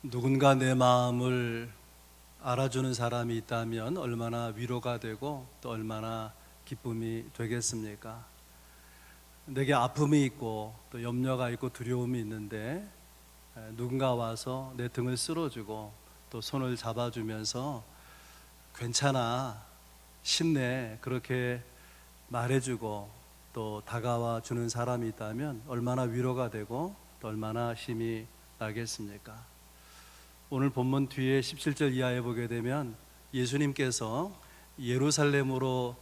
누군가 내 마음을 알아주는 사람이 있다면 얼마나 위로가 되고 또 얼마나 기쁨이 되겠습니까? 내게 아픔이 있고 또 염려가 있고 두려움이 있는데 누군가 와서 내 등을 쓸어주고 또 손을 잡아주면서 괜찮아, 힘내, 그렇게 말해주고 또 다가와 주는 사람이 있다면 얼마나 위로가 되고 또 얼마나 힘이 나겠습니까? 오늘 본문 뒤에 17절 이하에 보게 되면 예수님께서 예루살렘으로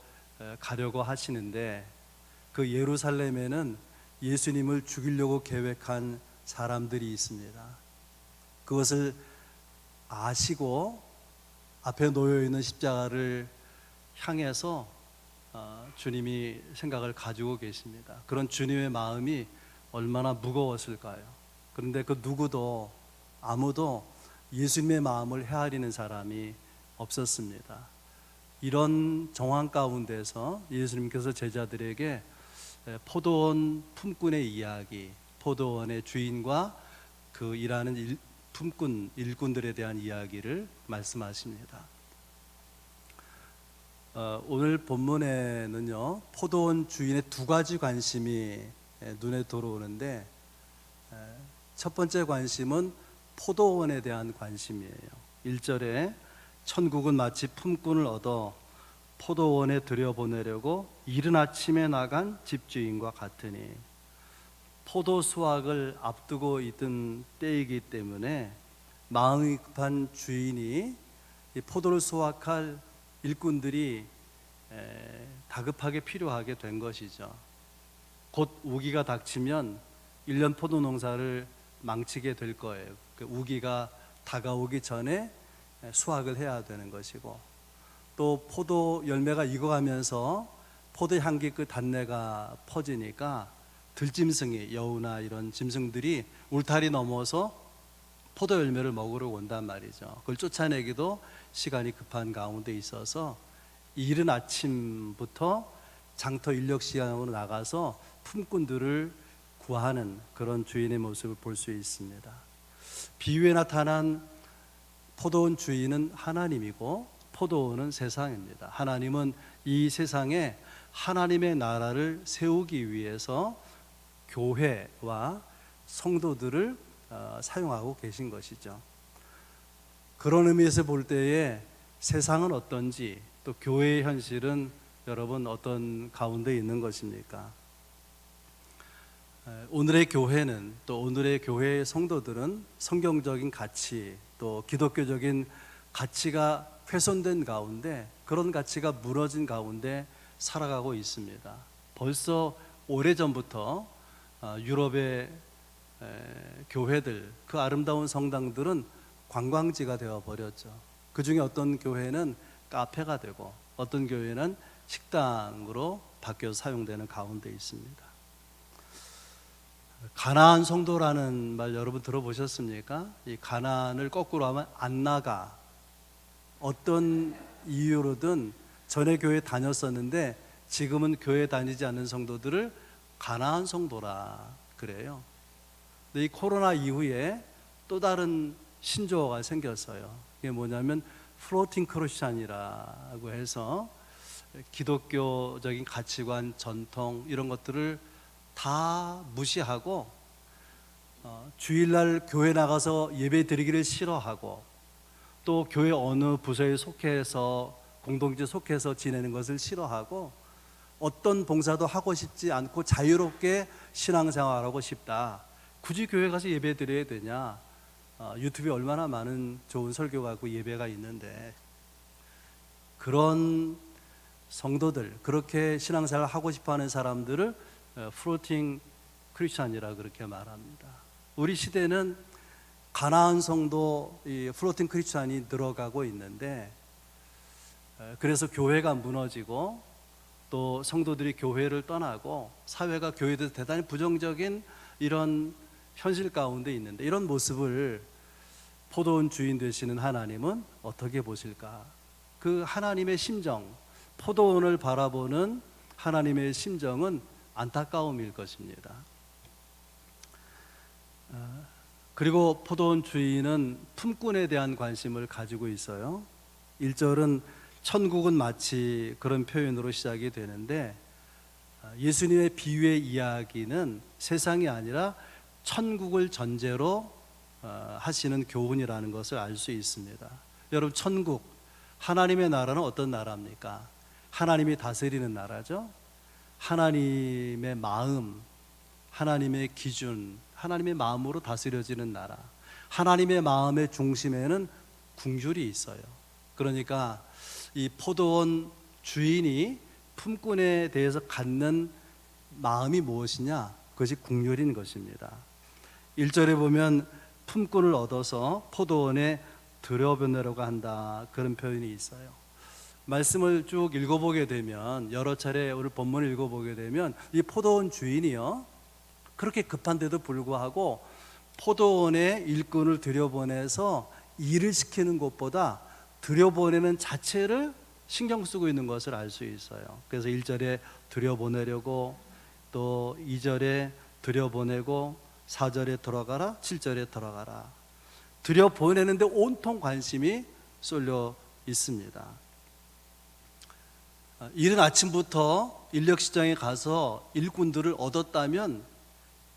가려고 하시는데 그 예루살렘에는 예수님을 죽이려고 계획한 사람들이 있습니다. 그것을 아시고 앞에 놓여 있는 십자가를 향해서 주님이 생각을 가지고 계십니다. 그런 주님의 마음이 얼마나 무거웠을까요? 그런데 그 누구도 아무도 예수님의 마음을 헤아리는 사람이 없었습니다. 이런 정황 가운데서 예수님께서 제자들에게 포도원 품꾼의 이야기, 포도원의 주인과 그 일하는 품꾼, 일꾼들에 대한 이야기를 말씀하십니다. 오늘 본문에는요, 포도원 주인의 두 가지 관심이 눈에 들어오는데 첫 번째 관심은 포도원에 대한 관심이에요. 1절에 천국은 마치 품꾼을 얻어 포도원에 들여보내려고 이른 아침에 나간 집주인과 같으니, 포도 수확을 앞두고 있던 때이기 때문에 마음이 급한 주인이 이 포도를 수확할 일꾼들이 다급하게 필요하게 된 것이죠. 곧 우기가 닥치면 1년 포도 농사를 망치게 될 거예요. 그 우기가 다가오기 전에 수확을 해야 되는 것이고, 또 포도 열매가 익어가면서 포도 향기 그 단내가 퍼지니까 들짐승이, 여우나 이런 짐승들이 울타리 넘어서 포도 열매를 먹으러 온단 말이죠. 그걸 쫓아내기도 시간이 급한 가운데 있어서 이른 아침부터 장터 인력 시장으로 나가서 품꾼들을 구하는 그런 주인의 모습을 볼 수 있습니다. 비유에 나타난 포도원 주인은 하나님이고 포도원은 세상입니다. 하나님은 이 세상에 하나님의 나라를 세우기 위해서 교회와 성도들을 사용하고 계신 것이죠. 그런 의미에서 볼 때에 세상은 어떤지, 또 교회의 현실은 여러분 어떤 가운데 있는 것입니까? 오늘의 교회는, 또 오늘의 교회의 성도들은 성경적인 가치, 또 기독교적인 가치가 훼손된 가운데, 그런 가치가 무너진 가운데 살아가고 있습니다. 벌써 오래전부터 유럽의 교회들, 그 아름다운 성당들은 관광지가 되어버렸죠. 그 중에 어떤 교회는 카페가 되고 어떤 교회는 식당으로 바뀌어서 사용되는 가운데 있습니다. 가나안 성도라는 말 여러분 들어보셨습니까? 이 가나안을 거꾸로 하면 안 나가. 어떤 이유로든 전에 교회 다녔었는데 지금은 교회 다니지 않는 성도들을 가나안 성도라 그래요. 근데 이 코로나 이후에 또 다른 신조어가 생겼어요. 이게 뭐냐면 플로팅 크리스찬이라고 해서 기독교적인 가치관, 전통 이런 것들을 다 무시하고 주일날 교회 나가서 예배 드리기를 싫어하고, 또 교회 어느 부서에 속해서, 공동체 속해서 지내는 것을 싫어하고, 어떤 봉사도 하고 싶지 않고 자유롭게 신앙생활하고 싶다. 굳이 교회 가서 예배 드려야 되냐? 유튜브에 얼마나 많은 좋은 설교가 있고 예배가 있는데, 그런 성도들, 그렇게 신앙생활을 하고 싶어하는 사람들을 플로팅 크리스찬이라 그렇게 말합니다. 우리 시대는 가나안 성도, 이 플로팅 크리스찬이 늘어가고 있는데, 그래서 교회가 무너지고 또 성도들이 교회를 떠나고 사회가 교회에 대해서 대단히 부정적인 이런 현실 가운데 있는데, 이런 모습을 포도원 주인 되시는 하나님은 어떻게 보실까? 그 하나님의 심정, 포도원을 바라보는 하나님의 심정은 안타까움일 것입니다. 그리고 포도원 주인은 품꾼에 대한 관심을 가지고 있어요. 1절은 천국은 마치 그런 표현으로 시작이 되는데, 예수님의 비유의 이야기는 세상이 아니라 천국을 전제로 하시는 교훈이라는 것을 알 수 있습니다. 여러분, 천국, 하나님의 나라는 어떤 나라입니까? 하나님이 다스리는 나라죠. 하나님의 마음, 하나님의 기준, 하나님의 마음으로 다스려지는 나라. 하나님의 마음의 중심에는 궁휼이 있어요. 그러니까 이 포도원 주인이 품꾼에 대해서 갖는 마음이 무엇이냐? 그것이 궁휼인 것입니다. 1절에 보면 품꾼을 얻어서 포도원에 들여보내려고 한다, 그런 표현이 있어요. 말씀을 쭉 읽어보게 되면, 여러 차례 오늘 본문을 읽어보게 되면 이 포도원 주인이요, 그렇게 급한데도 불구하고 포도원에 일꾼을 들여보내서 일을 시키는 것보다 들여보내는 자체를 신경 쓰고 있는 것을 알 수 있어요. 그래서 1절에 들여보내려고, 또 2절에 들여보내고, 4절에 들어가라, 7절에 들어가라. 들여보내는데 온통 관심이 쏠려 있습니다. 이른 아침부터 인력시장에 가서 일꾼들을 얻었다면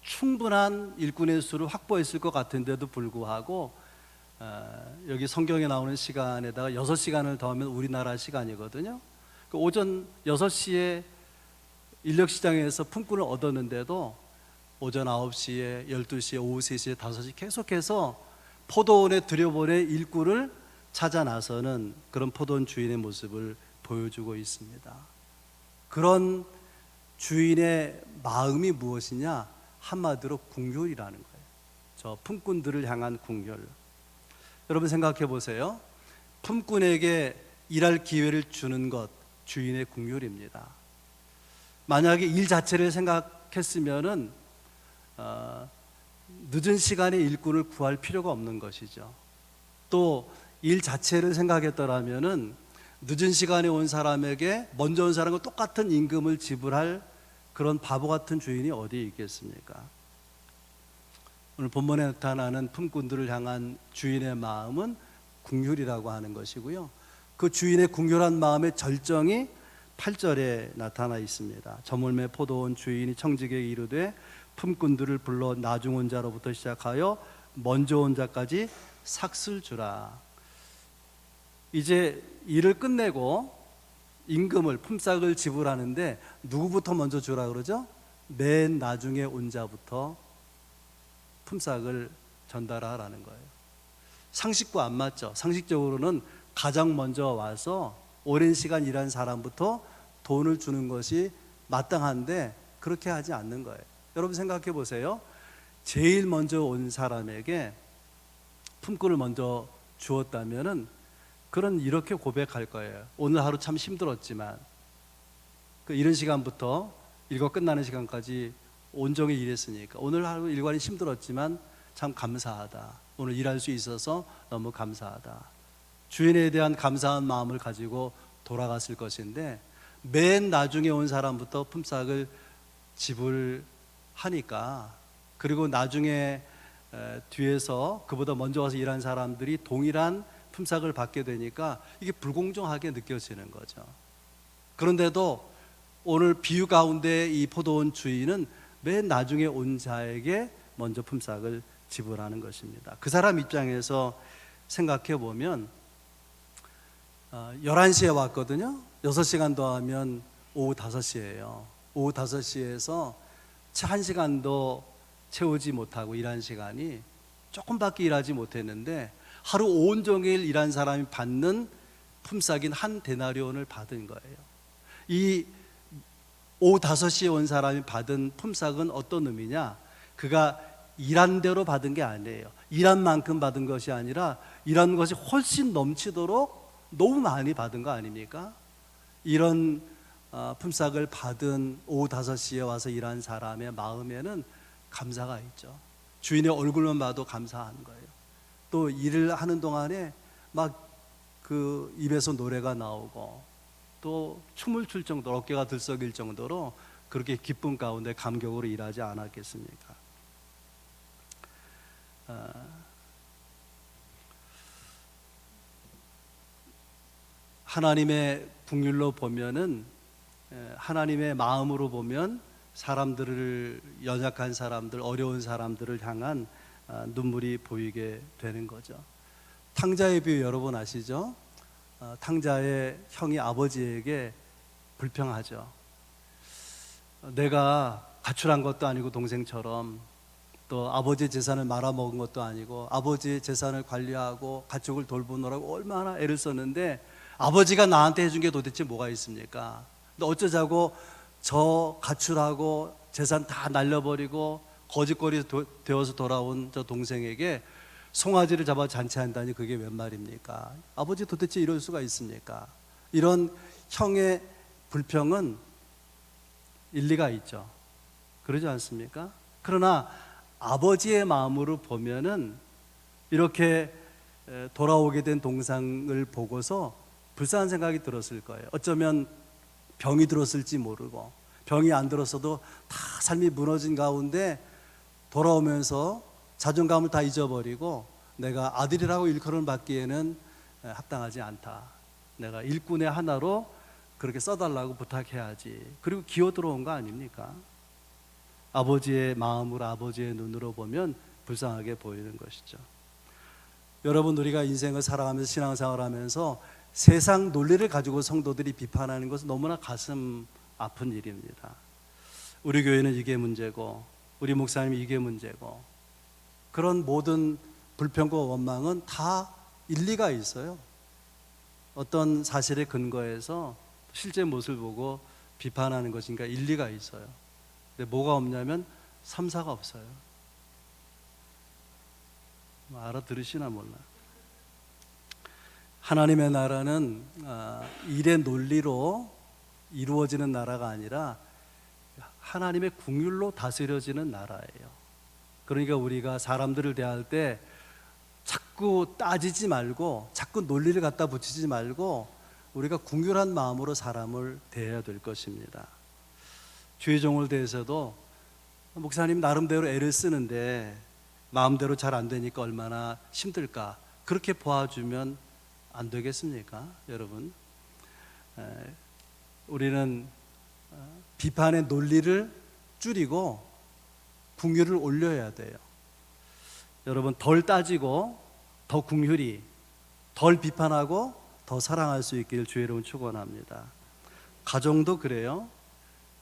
충분한 일꾼의 수를 확보했을 것 같은데도 불구하고, 여기 성경에 나오는 시간에다가 6시간을 더하면 우리나라 시간이거든요. 오전 6시에 인력시장에서 품꾼을 얻었는데도 오전 9시에, 12시에, 오후 3시에, 5시 계속해서 포도원에 들여보낼 일꾼을 찾아 나서는 그런 포도원 주인의 모습을 보여주고 있습니다. 그런 주인의 마음이 무엇이냐? 한마디로 궁휼이라는 거예요. 저 품꾼들을 향한 궁휼. 여러분 생각해 보세요. 품꾼에게 일할 기회를 주는 것, 주인의 궁휼입니다. 만약에 일 자체를 생각했으면은 늦은 시간에 일꾼을 구할 필요가 없는 것이죠. 또 일 자체를 생각했더라면은 늦은 시간에 온 사람에게 먼저 온 사람과 똑같은 임금을 지불할 그런 바보 같은 주인이 어디 있겠습니까? 오늘 본문에 나타나는 품꾼들을 향한 주인의 마음은 궁휼이라고 하는 것이고요. 그 주인의 궁휼한 마음의 절정이 8절에 나타나 있습니다. 저물매 포도원 주인이 청지기에게 이르되 품꾼들을 불러 나중 온 자로부터 시작하여 먼저 온 자까지 삭슬 주라. 이제 일을 끝내고 임금을, 품삯을 지불하는데 누구부터 먼저 주라 그러죠? 맨 나중에 온 자부터 품삯을 전달하라는 거예요. 상식과 안 맞죠? 상식적으로는 가장 먼저 와서 오랜 시간 일한 사람부터 돈을 주는 것이 마땅한데 그렇게 하지 않는 거예요. 여러분 생각해 보세요. 제일 먼저 온 사람에게 품꾼을 먼저 주었다면은 그런 이렇게 고백할 거예요. 오늘 하루 참 힘들었지만 그 이른 시간부터 일과 끝나는 시간까지 온종일 일했으니까 오늘 하루 일과는 힘들었지만 참 감사하다. 오늘 일할 수 있어서 너무 감사하다. 주인에 대한 감사한 마음을 가지고 돌아갔을 것인데 맨 나중에 온 사람부터 품삯을 지불하니까, 그리고 나중에 뒤에서 그보다 먼저 와서 일한 사람들이 동일한 품삯을 받게 되니까 이게 불공정하게 느껴지는 거죠. 그런데도 오늘 비유 가운데 이 포도원 주인은 맨 나중에 온 자에게 먼저 품삯을 지불하는 것입니다. 그 사람 입장에서 생각해 보면 11시에 왔거든요. 6시간 더하면 오후 5시예요. 오후 5시에서 채 1시간도 채우지 못하고 일한 시간이 조금밖에 일하지 못했는데 하루 온종일 일한 사람이 받는 품삯인 한 데나리온을 받은 거예요. 이 오후 5시에 온 사람이 받은 품삯은 어떤 의미냐? 그가 일한 대로 받은 게 아니에요. 일한 만큼 받은 것이 아니라 일한 것이 훨씬 넘치도록 너무 많이 받은 거 아닙니까? 이런 품삯을 받은 오후 5시에 와서 일한 사람의 마음에는 감사가 있죠. 주인의 얼굴만 봐도 감사한 거예요. 또 일을 하는 동안에 막 그 입에서 노래가 나오고 또 춤을 출 정도로 어깨가 들썩일 정도로 그렇게 기쁨 가운데 감격으로 일하지 않았겠습니까? 하나님의 국률로 보면은, 하나님의 마음으로 보면 사람들을, 연약한 사람들, 어려운 사람들을 향한 눈물이 보이게 되는 거죠. 탕자의 비유 여러분 아시죠? 탕자의 형이 아버지에게 불평하죠. 내가 가출한 것도 아니고 동생처럼, 또 아버지 재산을 말아먹은 것도 아니고 아버지 재산을 관리하고 가족을 돌보느라고 얼마나 애를 썼는데 아버지가 나한테 해준 게 도대체 뭐가 있습니까? 근데 어쩌자고 저 가출하고 재산 다 날려버리고 거짓거리 되어서 돌아온 저 동생에게 송아지를 잡아 잔치한다니 그게 웬 말입니까? 아버지 도대체 이럴 수가 있습니까? 이런 형의 불평은 일리가 있죠. 그러지 않습니까? 그러나 아버지의 마음으로 보면은 이렇게 돌아오게 된 동생을 보고서 불쌍한 생각이 들었을 거예요. 어쩌면 병이 들었을지 모르고, 병이 안 들었어도 다 삶이 무너진 가운데 돌아오면서 자존감을 다 잊어버리고 내가 아들이라고 일컬음을 받기에는 합당하지 않다. 내가 일꾼의 하나로 그렇게 써달라고 부탁해야지. 그리고 기어 들어온 거 아닙니까? 아버지의 마음으로, 아버지의 눈으로 보면 불쌍하게 보이는 것이죠. 여러분, 우리가 인생을 살아가면서, 신앙생활을 하면서 세상 논리를 가지고 성도들이 비판하는 것은 너무나 가슴 아픈 일입니다. 우리 교회는 이게 문제고, 우리 목사님이 이게 문제고, 그런 모든 불평과 원망은 다 일리가 있어요. 어떤 사실에 근거해서 실제 모습을 보고 비판하는 것인가 일리가 있어요. 근데 뭐가 없냐면 삼사가 없어요. 알아들으시나 몰라. 하나님의 나라는 일의 논리로 이루어지는 나라가 아니라 하나님의 국률로 다스려지는 나라예요. 그러니까 우리가 사람들을 대할 때 자꾸 따지지 말고, 자꾸 논리를 갖다 붙이지 말고 우리가 국률한 마음으로 사람을 대해야 될 것입니다. 주의 종을 대해서도 목사님 나름대로 애를 쓰는데 마음대로 잘 안 되니까 얼마나 힘들까, 그렇게 보아주면 안 되겠습니까? 여러분, 우리는 비판의 논리를 줄이고 국률을 올려야 돼요. 여러분, 덜 따지고 더 긍휼히, 덜 비판하고 더 사랑할 수 있기를 주의 이름으로 축원합니다. 가정도 그래요.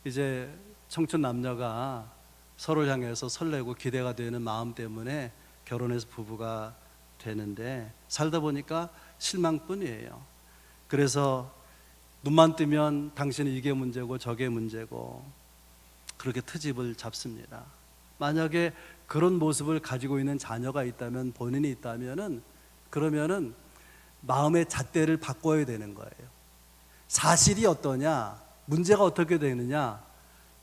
이제 청춘 남녀가 서로를 향해서 설레고 기대가 되는 마음 때문에 결혼해서 부부가 되는데 살다 보니까 실망뿐이에요. 그래서 눈만 뜨면 당신은 이게 문제고 저게 문제고 그렇게 트집을 잡습니다. 만약에 그런 모습을 가지고 있는 자녀가 있다면, 본인이 있다면은, 그러면은 마음의 잣대를 바꿔야 되는 거예요. 사실이 어떠냐, 문제가 어떻게 되느냐,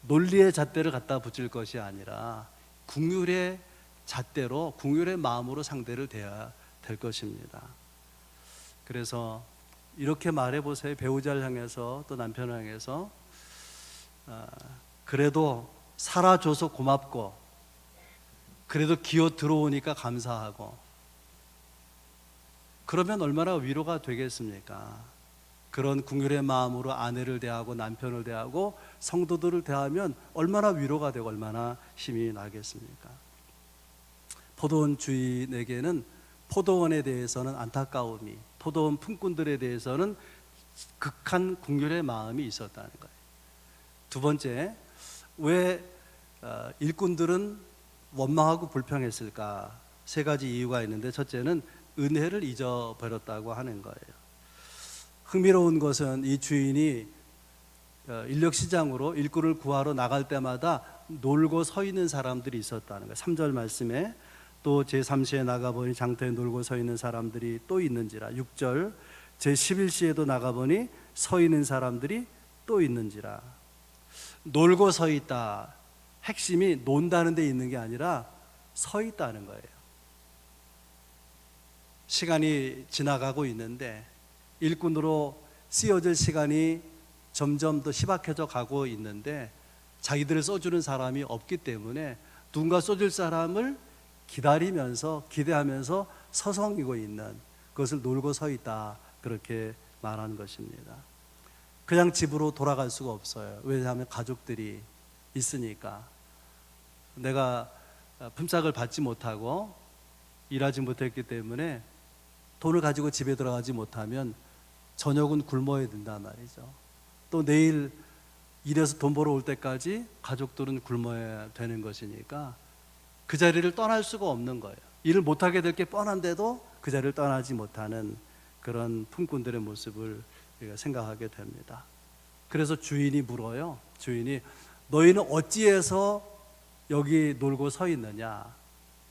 논리의 잣대를 갖다 붙일 것이 아니라 긍휼의 잣대로, 긍휼의 마음으로 상대를 대해야 될 것입니다. 그래서 이렇게 말해보세요. 배우자를 향해서, 또 남편을 향해서, 그래도 살아줘서 고맙고, 그래도 기어 들어오니까 감사하고, 그러면 얼마나 위로가 되겠습니까? 그런 긍휼의 마음으로 아내를 대하고 남편을 대하고 성도들을 대하면 얼마나 위로가 되고 얼마나 힘이 나겠습니까? 포도원 주인에게는 포도원에 대해서는 안타까움이, 포도원 품꾼들에 대해서는 극한 긍휼의 마음이 있었다는 거예요. 두 번째, 왜 일꾼들은 원망하고 불평했을까? 세 가지 이유가 있는데, 첫째는 은혜를 잊어버렸다고 하는 거예요. 흥미로운 것은 이 주인이 인력시장으로 일꾼을 구하러 나갈 때마다 놀고 서 있는 사람들이 있었다는 거예요. 3절 말씀에 또 제3시에 나가보니 장터에 놀고 서 있는 사람들이 또 있는지라. 6절 제11시에도 나가보니 서 있는 사람들이 또 있는지라. 놀고 서 있다. 핵심이 논다는 데 있는 게 아니라 서 있다는 거예요. 시간이 지나가고 있는데 일꾼으로 쓰여질 시간이 점점 더 희박해져 가고 있는데 자기들을 써주는 사람이 없기 때문에 누군가 써줄 사람을 기다리면서 기대하면서 서성이고 있는 그것을 놀고 서 있다, 그렇게 말하는 것입니다. 그냥 집으로 돌아갈 수가 없어요. 왜냐하면 가족들이 있으니까. 내가 품삯을 받지 못하고 일하지 못했기 때문에 돈을 가지고 집에 들어가지 못하면 저녁은 굶어야 된단 말이죠. 또 내일 일해서 돈 벌어 올 때까지 가족들은 굶어야 되는 것이니까 그 자리를 떠날 수가 없는 거예요. 일을 못하게 될 게 뻔한데도 그 자리를 떠나지 못하는 그런 품꾼들의 모습을 우리가 생각하게 됩니다. 그래서 주인이 물어요. 주인이 너희는 어찌해서 여기 놀고 서 있느냐.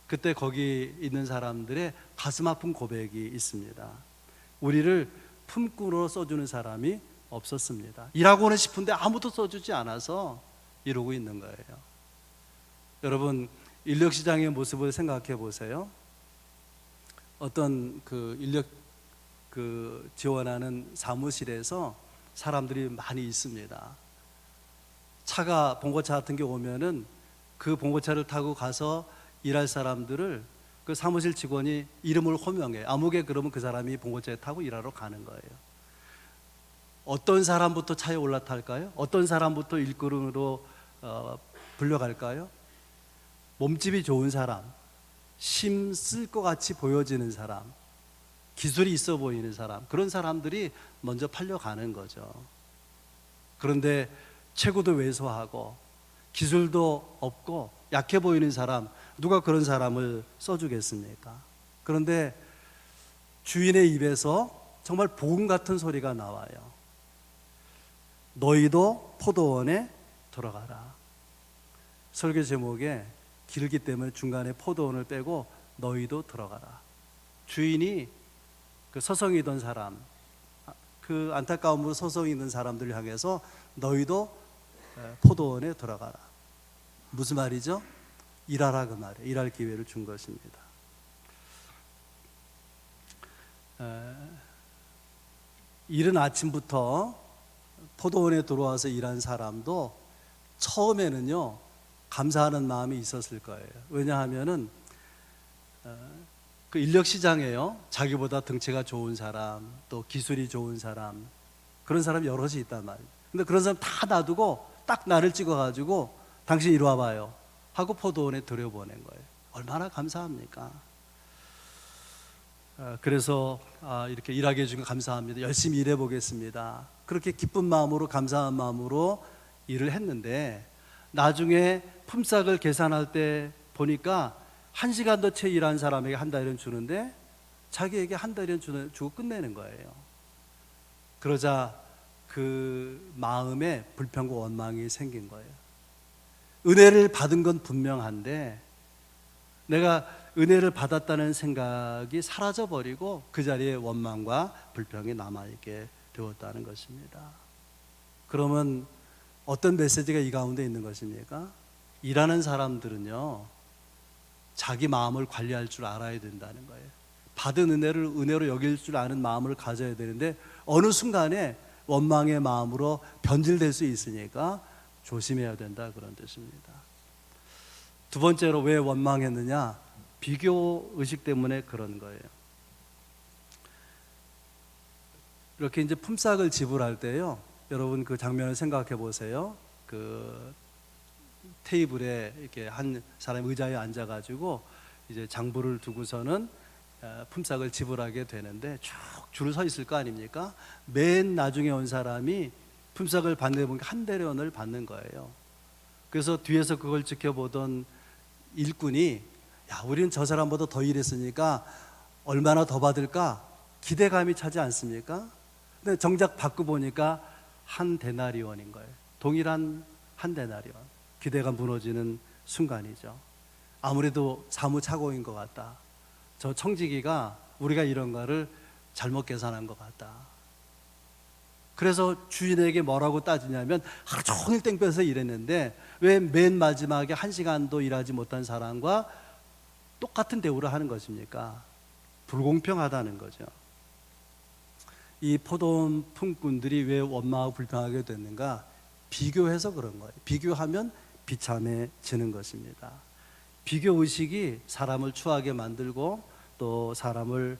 그때 거기 있는 사람들의 가슴 아픈 고백이 있습니다. 우리를 품꾼으로 써주는 사람이 없었습니다. 일하고는 싶은데 아무도 써주지 않아서 이러고 있는 거예요. 여러분, 인력시장의 모습을 생각해 보세요. 어떤 그 인력 지원하는 사무실에서 사람들이 많이 있습니다. 차가 봉고차 같은 게 오면은 그 봉고차를 타고 가서 일할 사람들을 그 사무실 직원이 이름을 호명해. 아무개 그러면 그 사람이 봉고차에 타고 일하러 가는 거예요. 어떤 사람부터 차에 올라탈까요? 어떤 사람부터 일꾼으로 불려갈까요? 몸집이 좋은 사람, 힘 쓸 것 같이 보여지는 사람, 기술이 있어 보이는 사람, 그런 사람들이 먼저 팔려가는 거죠. 그런데 체구도 왜소하고 기술도 없고 약해 보이는 사람, 누가 그런 사람을 써주겠습니까? 그런데 주인의 입에서 정말 복음 같은 소리가 나와요. 너희도 포도원에 들어가라. 설교 제목에 길기 때문에 중간에 포도원을 빼고 너희도 들어가라. 주인이 그 서성이던 사람, 그 안타까움으로 서성이던 사람들을 향해서 너희도 포도원에 들어가라. 무슨 말이죠? 일하라, 그 말이에요. 일할 기회를 준 것입니다. 이른 아침부터 포도원에 들어와서 일한 사람도 처음에는요 감사하는 마음이 있었을 거예요. 왜냐하면은 그 인력 시장에요 자기보다 등치가 좋은 사람, 또 기술이 좋은 사람, 그런 사람이 여럿이 있단 말이에요. 근데 그런 사람 다 놔두고 딱 나를 찍어가지고 당신 이리 와봐요 하고 포도원에 들여보낸 거예요. 얼마나 감사합니까? 그래서 이렇게 일하게 해주신 감사합니다. 열심히 일해 보겠습니다. 그렇게 기쁜 마음으로, 감사한 마음으로 일을 했는데 나중에 품삯을 계산할 때 보니까 1시간 더 채 일한 사람에게 한 달이면 주는데 자기에게 한 달이면 주고 끝내는 거예요. 그러자 그 마음에 불평과 원망이 생긴 거예요. 은혜를 받은 건 분명한데 내가 은혜를 받았다는 생각이 사라져버리고 그 자리에 원망과 불평이 남아있게 되었다는 것입니다. 그러면 어떤 메시지가 이 가운데 있는 것입니까? 일하는 사람들은요 자기 마음을 관리할 줄 알아야 된다는 거예요. 받은 은혜를 은혜로 여길 줄 아는 마음을 가져야 되는데 어느 순간에 원망의 마음으로 변질될 수 있으니까 조심해야 된다, 그런 뜻입니다. 두 번째로 왜 원망했느냐? 비교 의식 때문에 그런 거예요. 이렇게 이제 품삯을 지불할 때요, 여러분 그 장면을 생각해 보세요. 그 테이블에 이렇게 한 사람 의자에 앉아가지고 이제 장부를 두고서는 품삯을 지불하게 되는데 쭉 줄을 서 있을 거 아닙니까? 맨 나중에 온 사람이 품삯을 받는 보니까 한 대련을 받는 거예요. 그래서 뒤에서 그걸 지켜보던 일꾼이 야, 우리는 저 사람보다 더 일했으니까 얼마나 더 받을까? 기대감이 차지 않습니까? 근데 정작 받고 보니까 한 데나리온인 거예요. 동일한 한 데나리온. 기대가 무너지는 순간이죠. 아무래도 사무차고인 것 같다. 저 청지기가 우리가 이런 거를 잘못 계산한 것 같다. 그래서 주인에게 뭐라고 따지냐면 하루 종일 땡볕에서 일했는데 왜 맨 마지막에 1시간도 일하지 못한 사람과 똑같은 대우를 하는 것입니까? 불공평하다는 거죠. 이 포도원 품꾼들이 왜 원망하고 불평하게 됐는가? 비교해서 그런 거예요. 비교하면 비참해지는 것입니다. 비교 의식이 사람을 추하게 만들고 또 사람을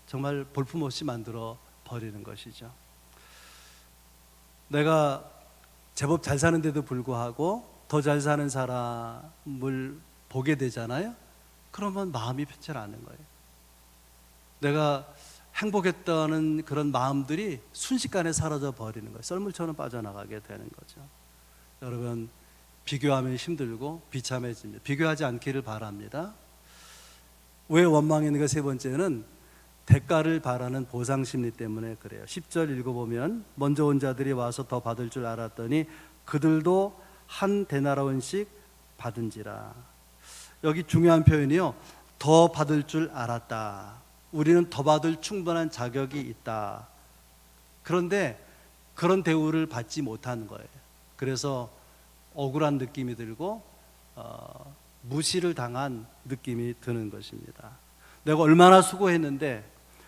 정말 볼품없이 만들어 버리는 것이죠. 내가 제법 잘 사는데도 불구하고 더 잘 사는 사람을 보게 되잖아요. 그러면 마음이 편치 않은 거예요. 내가 행복했다는 그런 마음들이 순식간에 사라져 버리는 거예요. 썰물처럼 빠져나가게 되는 거죠. 여러분, 비교하면 힘들고 비참해집니다. 비교하지 않기를 바랍니다. 왜 원망했는가? 세 번째는 대가를 바라는 보상심리 때문에 그래요. 10절 읽어보면 먼저 온 자들이 와서 더 받을 줄 알았더니 그들도 한 데나리온씩 받은지라. 여기 중요한 표현이요, 더 받을 줄 알았다. 우리는 더 받을 충분한 자격이 있다. 그런데 그런 대우를 받지 못하는 거예요. 그래서 억울한 느낌이 들고 무시를 당한 느낌이 드는 것입니다. 내가 얼마나 수고했는데,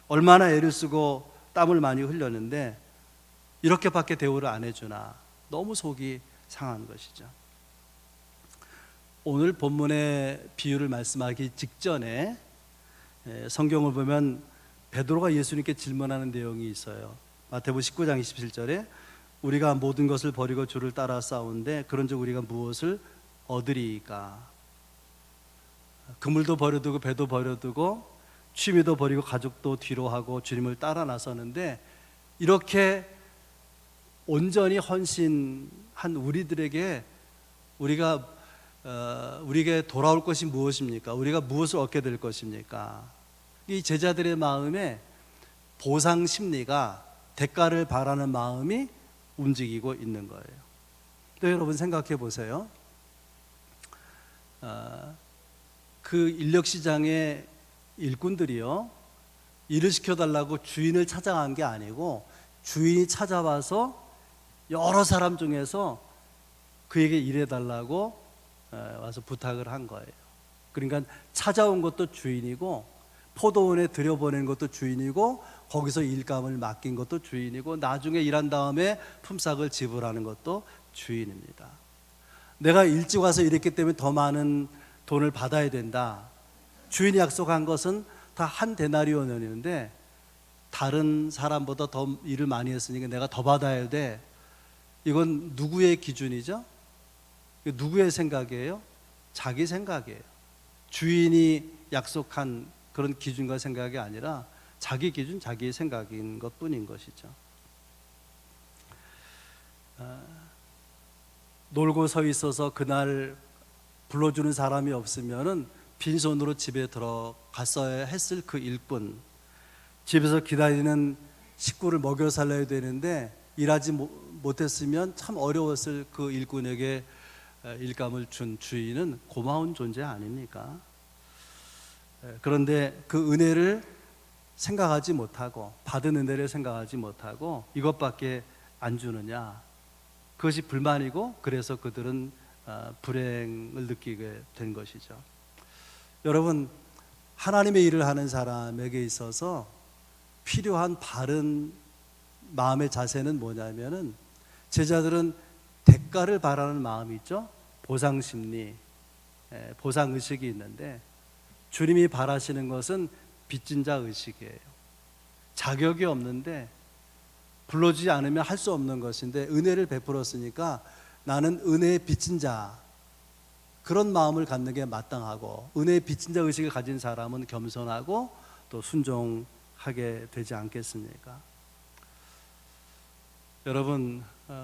얼마나 애를 쓰고 땀을 많이 흘렸는데 이렇게밖에 대우를 안 해주나, 너무 속이 상한 것이죠. 오늘 본문의 비유를 말씀하기 직전에 성경을 보면 베드로가 예수님께 질문하는 내용이 있어요. 마태복음 19장 27절에 우리가 모든 것을 버리고 주를 따라 싸운데 그런즉 우리가 무엇을 얻으리이까? 그물도 버려두고 배도 버려두고 취미도 버리고 가족도 뒤로 하고 주님을 따라 나서는데, 이렇게 온전히 헌신한 우리들에게 우리에게 돌아올 것이 무엇입니까? 우리가 무엇을 얻게 될 것입니까? 이 제자들의 마음에 보상 심리가, 대가를 바라는 마음이 움직이고 있는 거예요. 또 여러분 생각해 보세요. 그 인력시장의 일꾼들이요, 일을 시켜달라고 주인을 찾아간 게 아니고 주인이 찾아와서 여러 사람 중에서 그에게 일해달라고 와서 부탁을 한 거예요. 그러니까 찾아온 것도 주인이고, 포도원에 들여보낸 것도 주인이고, 거기서 일감을 맡긴 것도 주인이고, 나중에 일한 다음에 품삯을 지불하는 것도 주인입니다. 내가 일찍 와서 일했기 때문에 더 많은 돈을 받아야 된다. 주인이 약속한 것은 다 한 데나리온이었는데 다른 사람보다 더 일을 많이 했으니까 내가 더 받아야 돼. 이건 누구의 기준이죠? 누구의 생각이에요? 자기 생각이에요. 주인이 약속한 그런 기준과 생각이 아니라 자기 기준, 자기 생각인 것뿐인 것이죠. 놀고 서 있어서 그날 불러주는 사람이 없으면은 빈손으로 집에 들어갔어야 했을 그 일꾼, 집에서 기다리는 식구를 먹여 살려야 되는데 일하지 못했으면 참 어려웠을 그 일꾼에게 일감을 준 주인은 고마운 존재 아닙니까? 그런데 그 은혜를 생각하지 못하고, 받은 은혜를 생각하지 못하고 이것밖에 안 주느냐, 그것이 불만이고, 그래서 그들은 불행을 느끼게 된 것이죠. 여러분, 하나님의 일을 하는 사람에게 있어서 필요한 바른 마음의 자세는 뭐냐면은, 제자들은 대가를 바라는 마음이 있죠. 보상심리, 보상의식이 있는데, 주님이 바라시는 것은 빚진 자 의식이에요. 자격이 없는데 불러주지 않으면 할 수 없는 것인데 은혜를 베풀었으니까 나는 은혜의 빚진 자, 그런 마음을 갖는 게 마땅하고, 은혜의 빚진 자 의식을 가진 사람은 겸손하고 또 순종하게 되지 않겠습니까? 여러분,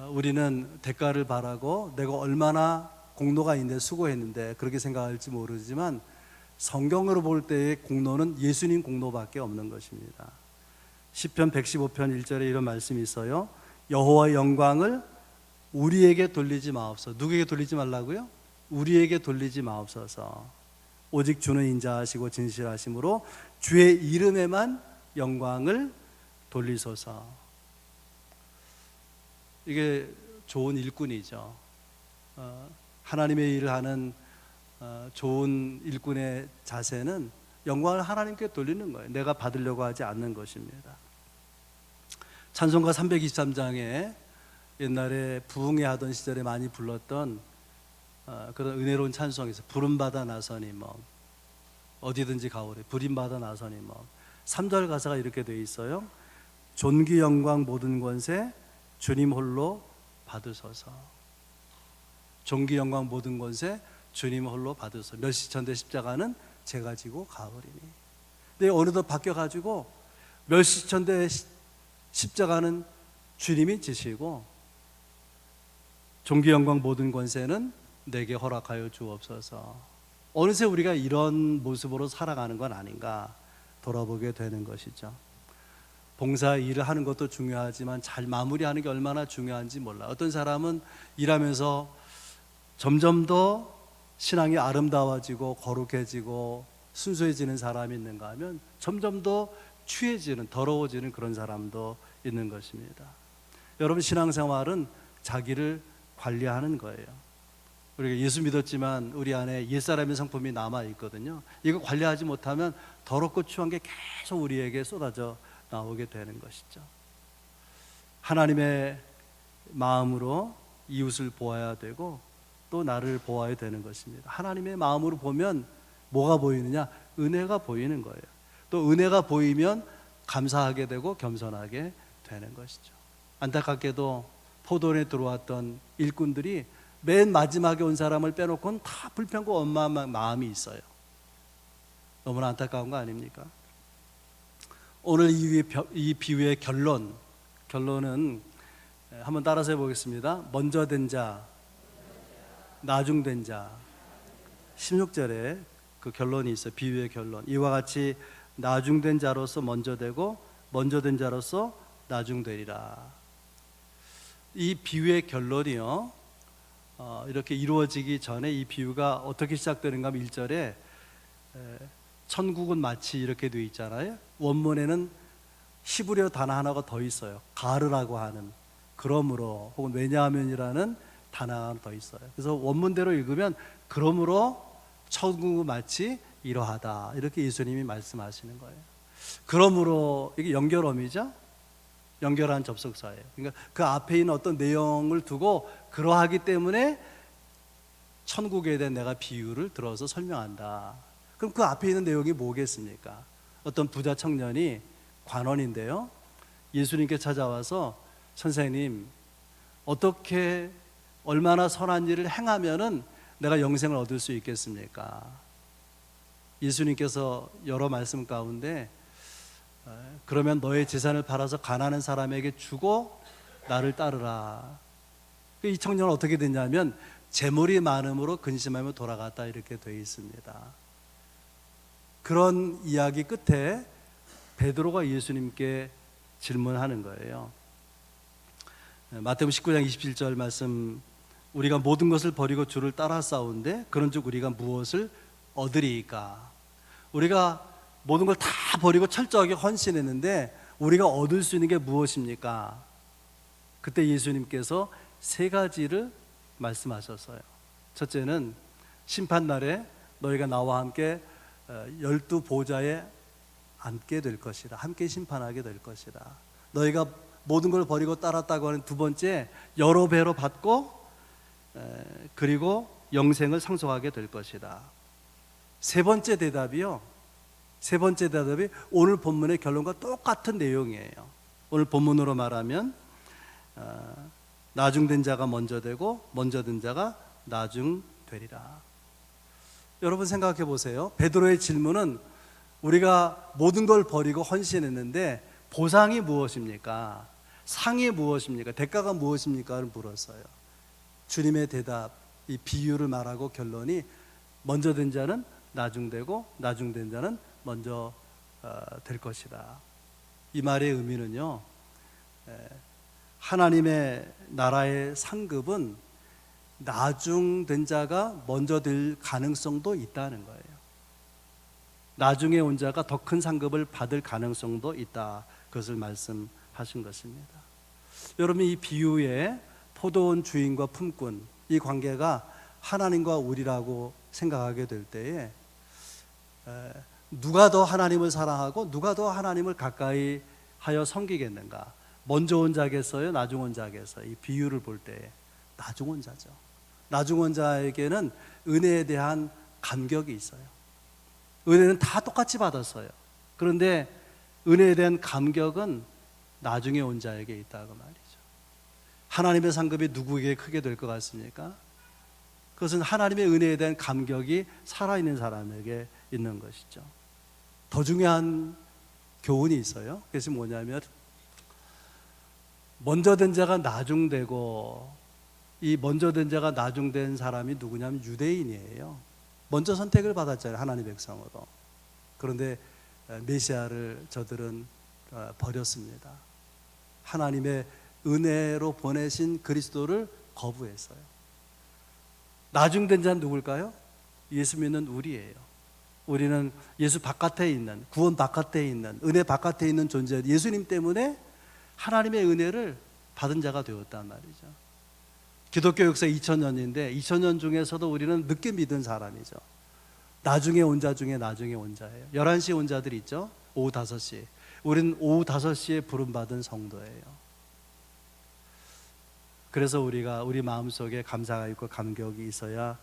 우리는 대가를 바라고 내가 얼마나 공로가 있는데 수고했는데 그렇게 생각할지 모르지만, 성경으로 볼 때의 공로는 예수님 공로밖에 없는 것입니다. 시편 115편 1절에 이런 말씀이 있어요. 여호와의 영광을 우리에게 돌리지 마옵소서. 누구에게 돌리지 말라고요? 우리에게 돌리지 마옵소서. 오직 주는 인자하시고 진실하심으로 주의 이름에만 영광을 돌리소서. 이게 좋은 일꾼이죠. 하나님의 일을 하는 좋은 일꾼의 자세는 영광을 하나님께 돌리는 거예요. 내가 받으려고 하지 않는 것입니다. 찬송가 323장에 옛날에 부흥회 하던 시절에 많이 불렀던 그런 은혜로운 찬송에서 부름받아 나서니 뭐 어디든지 가오리 부름받아 나서니 뭐 3절 가사가 이렇게 되어 있어요. 존귀 영광 모든 권세 주님 홀로 받으소서. 존귀 영광 모든 권세 주님 홀로 받으소서. 멸시천대 십자가는 제가 지고 가오리니. 근데 어느덧 바뀌어가지고 멸시천대 십자가는 주님이 지시고 존귀 영광 모든 권세는 내게 허락하여 주옵소서. 어느새 우리가 이런 모습으로 살아가는 건 아닌가 돌아보게 되는 것이죠. 봉사 일을 하는 것도 중요하지만 잘 마무리하는 게 얼마나 중요한지 몰라. 어떤 사람은 일하면서 점점 더 신앙이 아름다워지고 거룩해지고 순수해지는 사람이 있는가 하면 점점 더 취해지는, 더러워지는 그런 사람도 있는 것입니다. 여러분, 신앙생활은 자기를 관리하는 거예요. 우리가 예수 믿었지만 우리 안에 옛사람의 성품이 남아있거든요. 이거 관리하지 못하면 더럽고 추한 게 계속 우리에게 쏟아져 나오게 되는 것이죠. 하나님의 마음으로 이웃을 보아야 되고 또 나를 보아야 되는 것입니다. 하나님의 마음으로 보면 뭐가 보이느냐? 은혜가 보이는 거예요. 또 은혜가 보이면 감사하게 되고 겸손하게 되는 것이죠. 안타깝게도 포도원에 들어왔던 일꾼들이 맨 마지막에 온 사람을 빼놓고는 다 불평과 원망한 마음이 있어요. 너무나 안타까운 거 아닙니까? 오늘 이 비유의 결론은 한번 따라서 해보겠습니다. 먼저 된 자, 나중 된 자. 16절에 그 결론이 있어요. 비유의 결론. 이와 같이 나중 된 자로서 먼저 되고 먼저 된 자로서 나중 되리라. 이 비유의 결론이요, 이렇게 이루어지기 전에 이 비유가 어떻게 시작되는가 하면 1절에 천국은 마치 이렇게 되어 있잖아요. 원문에는 히브리어 단어 하나가 더 있어요. 가르라고 하는, 그러므로 혹은 왜냐하면이라는 단어 하나 더 있어요. 그래서 원문대로 읽으면 그러므로 천국은 마치 이러하다, 이렇게 예수님이 말씀하시는 거예요. 그러므로 이게 연결어미죠. 연결한 접속사예요. 그러니까 그 앞에 있는 어떤 내용을 두고 그러하기 때문에 천국에 대한 내가 비유를 들어서 설명한다. 그럼 그 앞에 있는 내용이 뭐겠습니까? 어떤 부자 청년이 관원인데요, 예수님께 찾아와서 선생님, 어떻게 얼마나 선한 일을 행하면은 내가 영생을 얻을 수 있겠습니까? 예수님께서 여러 말씀 가운데 그러면 너의 재산을 팔아서 가난한 사람에게 주고 나를 따르라. 이 청년은 어떻게 됐냐면 재물이 많음으로 근심하며 돌아갔다, 이렇게 되어 있습니다. 그런 이야기 끝에 베드로가 예수님께 질문하는 거예요. 마태복음 19장 27절 말씀, 우리가 모든 것을 버리고 주를 따라 싸운데 그런즉 우리가 무엇을 얻으리이까? 우리가 모든 걸 다 버리고 철저하게 헌신했는데 우리가 얻을 수 있는 게 무엇입니까? 그때 예수님께서 세 가지를 말씀하셨어요. 첫째는 심판날에 너희가 나와 함께 12보좌에 앉게 될 것이다. 함께 심판하게 될 것이다. 너희가 모든 걸 버리고 따랐다고 하는 두 번째, 여러 배로 받고 그리고 영생을 상속하게 될 것이다. 세 번째 대답이 오늘 본문의 결론과 똑같은 내용이에요. 오늘 본문으로 말하면 나중된 자가 먼저 되고 먼저 된 자가 나중 되리라. 여러분 생각해 보세요. 베드로의 질문은 우리가 모든 걸 버리고 헌신했는데 보상이 무엇입니까? 상이 무엇입니까? 대가가 무엇입니까? 를 물었어요. 주님의 대답, 이 비유를 말하고 결론이 먼저 된 자는 나중 되고 나중 된 자는 먼저 될 것이다. 이 말의 의미는요, 하나님의 나라의 상급은 나중 된 자가 먼저 될 가능성도 있다는 거예요. 나중에 온 자가 더 큰 상급을 받을 가능성도 있다, 그것을 말씀하신 것입니다. 여러분, 이 비유의 포도원 주인과 품꾼, 이 관계가 하나님과 우리라고 생각하게 될 때에 누가 더 하나님을 사랑하고 누가 더 하나님을 가까이 하여 섬기겠는가? 먼저 온 자겠어요? 나중 온 자겠어요? 이 비유를 볼 때 나중 온 자죠. 나중원자에게는 은혜에 대한 감격이 있어요. 은혜는 다 똑같이 받았어요. 그런데 은혜에 대한 감격은 나중에 온 자에게 있다고 말이죠. 하나님의 상급이 누구에게 크게 될 것 같습니까? 그것은 하나님의 은혜에 대한 감격이 살아있는 사람에게 있는 것이죠. 더 중요한 교훈이 있어요. 그것이 뭐냐면 먼저 된 자가 나중되고, 이 먼저 된 자가 나중된 사람이 누구냐면 유대인이에요. 먼저 선택을 받았잖아요, 하나님의 백성으로. 그런데 메시아를 저들은 버렸습니다. 하나님의 은혜로 보내신 그리스도를 거부했어요. 나중된 자는 누굴까요? 예수 믿는 우리예요. 우리는 예수 바깥에 있는, 구원 바깥에 있는, 은혜 바깥에 있는 존재, 예수님 때문에 하나님의 은혜를 받은 자가 되었단 말이죠. 기독교 역사 2000년인데 2000년 중에서도 우리는 늦게 믿은 사람이죠. 나중에 온 자 중에 나중에 온 자예요. 11시에 온 자들이 있죠. 오후 5시. 우리는 오후 5시에 부름받은 성도예요. 그래서 우리가 우리 마음속에 감사가 있고 감격이 있어야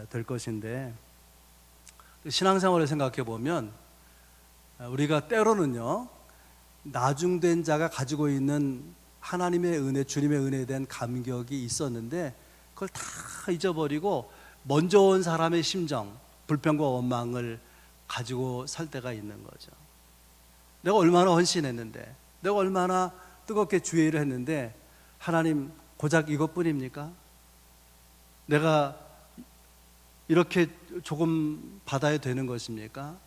될 것인데, 신앙생활을 생각해 보면 우리가 때로는요, 나중된 자가 가지고 있는 하나님의 은혜, 주님의 은혜에 대한 감격이 있었는데 그걸 다 잊어버리고 먼저 온 사람의 심정, 불평과 원망을 가지고 살 때가 있는 거죠. 내가 얼마나 헌신했는데, 내가 얼마나 뜨겁게 주의 일을 했는데 하나님 고작 이것뿐입니까? 내가 이렇게 조금 받아야 되는 것입니까?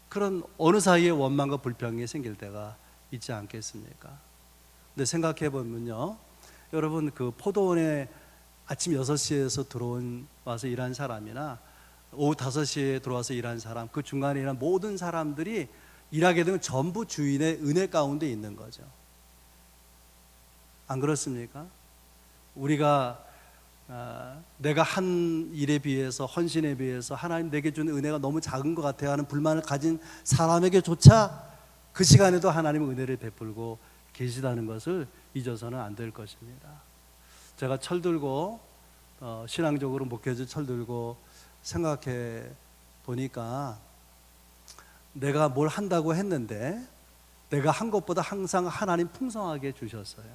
그런 어느 사이에 원망과 불평이 생길 때가 있지 않겠습니까? 근데 생각해 보면요, 여러분, 그 포도원에 아침 6시에서 와서 일한 사람이나 오후 5시에 들어와서 일한 사람, 그 중간에 일한 모든 사람들이 일하게 되면 전부 주인의 은혜 가운데 있는 거죠. 안 그렇습니까? 우리가 내가 한 일에 비해서, 헌신에 비해서 하나님 내게 준 은혜가 너무 작은 것 같아요 하는 불만을 가진 사람에게조차 그 시간에도 하나님은 은혜를 베풀고 계시다는 것을 잊어서는 안 될 것입니다. 제가 철들고 신앙적으로 목회자 철들고 생각해 보니까 내가 뭘 한다고 했는데 내가 한 것보다 항상 하나님 풍성하게 주셨어요.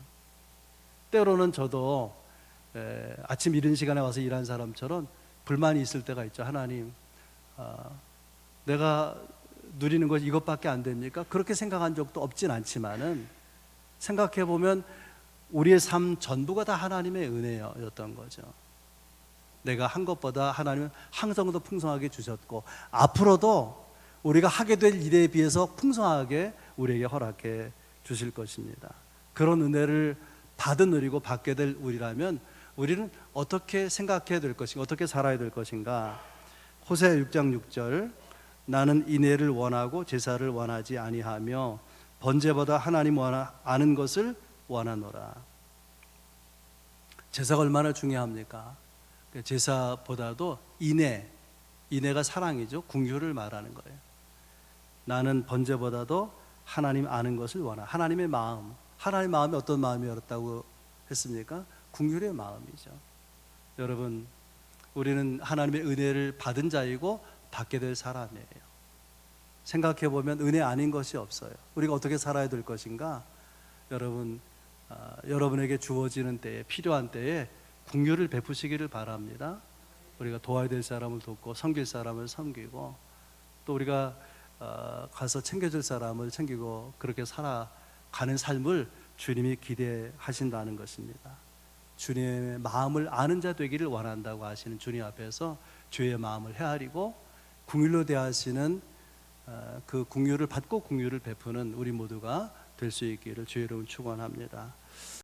때로는 저도 아침 이른 시간에 와서 일한 사람처럼 불만이 있을 때가 있죠. 하나님, 내가 누리는 것 이것밖에 안 됩니까? 그렇게 생각한 적도 없진 않지만은 생각해 보면 우리의 삶 전부가 다 하나님의 은혜였던 거죠. 내가 한 것보다 하나님은 항상 더 풍성하게 주셨고 앞으로도 우리가 하게 될 일에 비해서 풍성하게 우리에게 허락해 주실 것입니다. 그런 은혜를 받은 우리고 받게 될 우리라면 우리는 어떻게 생각해야 될 것인가, 어떻게 살아야 될 것인가. 호세아 6장 6절, 나는 인애를 원하고 제사를 원하지 아니하며 번제보다 하나님 아는 것을 원하노라. 제사가 얼마나 중요합니까? 제사보다도 인애가 사랑이죠. 긍휼을 말하는 거예요. 나는 번제보다도 하나님 아는 것을 원하. 하나님의 마음, 하나님의 마음이 어떤 마음이었다고 했습니까? 긍휼의 마음이죠. 여러분, 우리는 하나님의 은혜를 받은 자이고 받게 될 사람이에요. 생각해 보면 은혜 아닌 것이 없어요. 우리가 어떻게 살아야 될 것인가? 여러분, 여러분에게 주어지는 때에, 필요한 때에 긍휼을 베푸시기를 바랍니다. 우리가 도와야 될 사람을 돕고 섬길 사람을 섬기고 또 우리가 가서 챙겨줄 사람을 챙기고 그렇게 살아가는 삶을 주님이 기대하신다는 것입니다. 주님의 마음을 아는 자 되기를 원한다고 하시는 주님 앞에서 주의 마음을 헤아리고 긍휼로 대하시는 그 긍휼을 받고 긍휼을 베푸는 우리 모두가 될 수 있기를 주의 이름으로 축원합니다.